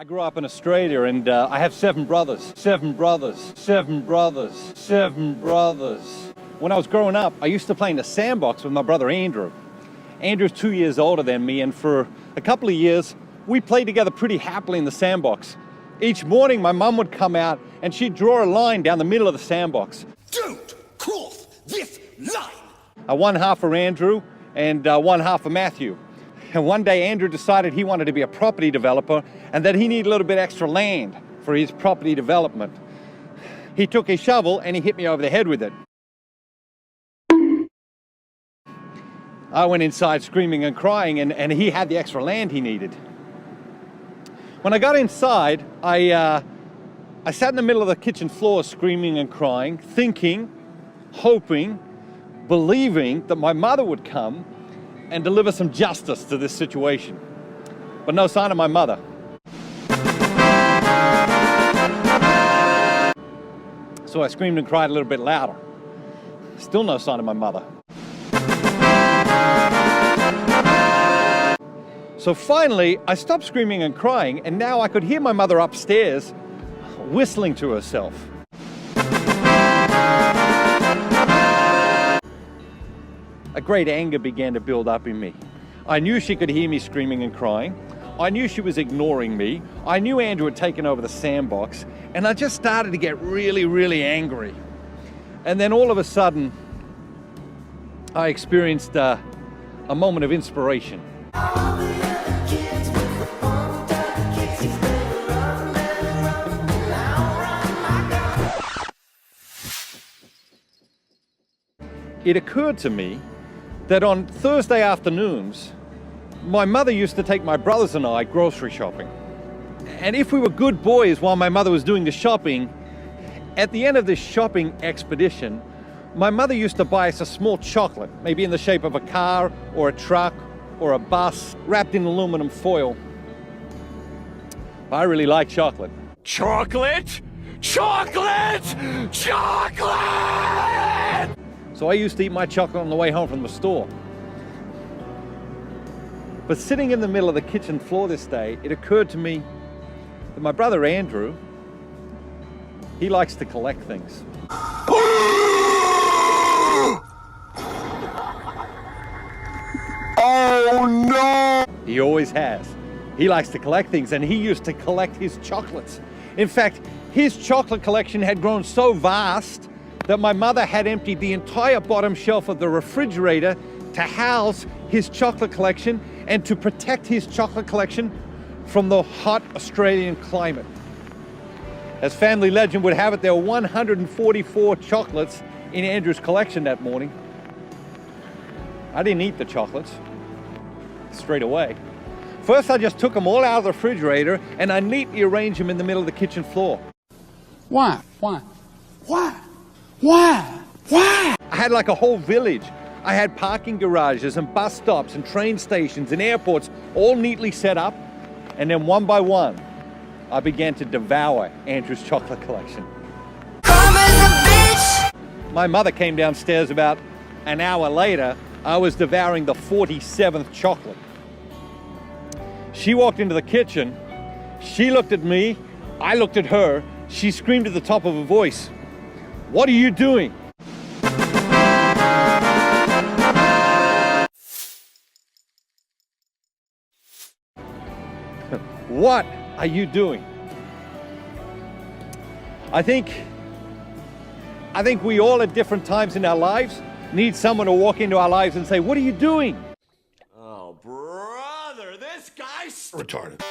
I grew up in Australia and I have 7 brothers. 7 brothers. 7 brothers. 7 brothers. When I was growing up, I used to play in the sandbox with my brother Andrew. Andrew's 2 years older than me, and for a couple of years, we played together pretty happily in the sandbox. Each morning, my mum would come out and she'd draw a line down the middle of the sandbox. Don't cross this line! One half for Andrew and one half for Matthew. And one day, Andrew decided he wanted to be a property developer and that he needed a little bit extra land for his property development. He took his shovel and he hit me over the head with it. I went inside screaming and crying, and he had the extra land he needed. When I got inside, I sat in the middle of the kitchen floor screaming and crying, thinking, hoping, believing that my mother would come and deliver some justice to this situation. But no sign of my mother. So I screamed and cried a little bit louder. Still no sign of my mother. So finally, I stopped screaming and crying, and now I could hear my mother upstairs whistling to herself. A great anger began to build up in me. I knew she could hear me screaming and crying. I knew she was ignoring me. I knew Andrew had taken over the sandbox, and I just started to get really, really angry. And then all of a sudden, I experienced a moment of inspiration. It occurred to me that on Thursday afternoons, my mother used to take my brothers and I grocery shopping. And if we were good boys while my mother was doing the shopping, at the end of this shopping expedition, my mother used to buy us a small chocolate, maybe in the shape of a car or a truck or a bus, wrapped in aluminum foil. I really like chocolate. Chocolate? Chocolate! Chocolate! So I used to eat my chocolate on the way home from the store. But sitting in the middle of the kitchen floor this day, it occurred to me that my brother Andrew, he likes to collect things. Oh no! He always has. He likes to collect things, and he used to collect his chocolates. In fact, his chocolate collection had grown so vast that my mother had emptied the entire bottom shelf of the refrigerator to house his chocolate collection and to protect his chocolate collection from the hot Australian climate. As family legend would have it, there were 144 chocolates in Andrew's collection that morning. I didn't eat the chocolates straight away. First, I just took them all out of the refrigerator and I neatly arranged them in the middle of the kitchen floor. Why? Why? Why? Why? Why? I had like a whole village. I had parking garages and bus stops and train stations and airports all neatly set up. And then one by one, I began to devour Andrew's chocolate collection. Come as a bitch! My mother came downstairs about an hour later. I was devouring the 47th chocolate. She walked into the kitchen. She looked at me. I looked at her. She screamed at the top of her voice, "What are you doing?" What are you doing? I think we all at different times in our lives need someone to walk into our lives and say, "What are you doing?" Oh, brother, this guy's retarded.